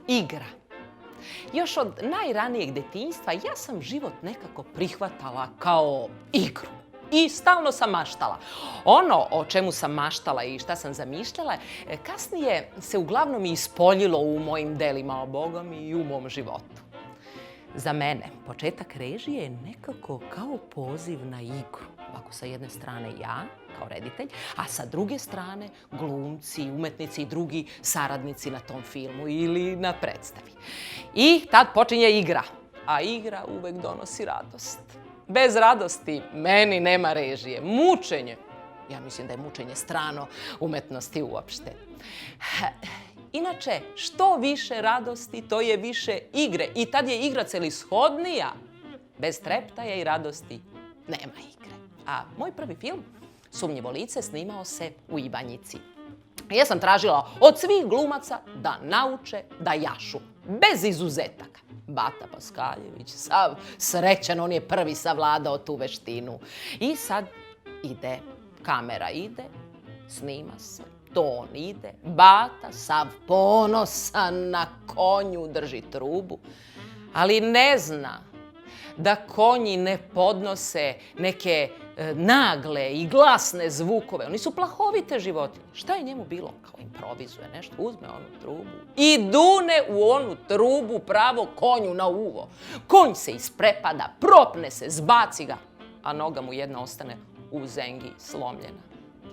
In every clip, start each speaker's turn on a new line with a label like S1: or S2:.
S1: igra. Još od najranijeg detinjstva ja sam život nekako prihvatala kao igru. I stalno sam maštala. Ono o čemu sam maštala i šta sam zamišljala, kasnije se uglavnom i ispoljilo u mojim delima, Bogom, i u mom životu. Za mene početak režije je nekako kao poziv na igru. Ovako, sa jedne strane ja, kao reditelj, a sa druge strane glumci, umetnici i drugi saradnici na tom filmu ili na predstavi. I tad počinje igra, a igra uvek donosi radost. Bez radosti meni nema režije. Mučenje, ja mislim da je mučenje strano umetnosti uopšte. Inače, što više radosti, to je više igre. I tad je igra celishodnija. Bez treptaja i radosti nema igre. A moj prvi film, Sumnjivo lice, snimao se u Ivanjici. Ja sam tražila od svih glumaca da nauče da jašu. Bez izuzetaka. Bata Paskaljević, sav srećan, on je prvi savladao tu veštinu. I sad ide, kamera ide, snima se, ton ide, Bata sav ponosan na konju drži trubu, ali ne zna da konji ne podnose neke nagle i glasne zvukove. Oni su plahovite životinje. Šta je njemu bilo? Kao improvizuje nešto, uzme onu trubu i dune u onu trubu pravo konju na uvo. Konj se isprepada, propne se, zbaci ga, a noga mu jedna ostane u zengi slomljena.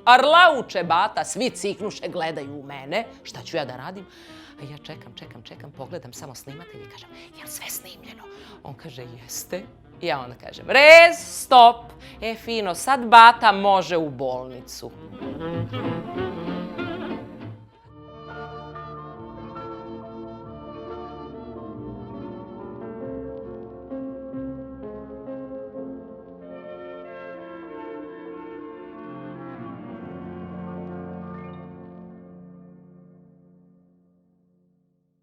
S1: Arlauče Bata, svi ciknuše, gledaju u mene. Šta ću ja da radim? A ja čekam, pogledam samo snimatelj i kažem, jel sve snimljeno? On kaže, jeste. I ja onda kažem, rez, stop. Fino, sad Bata može u bolnicu.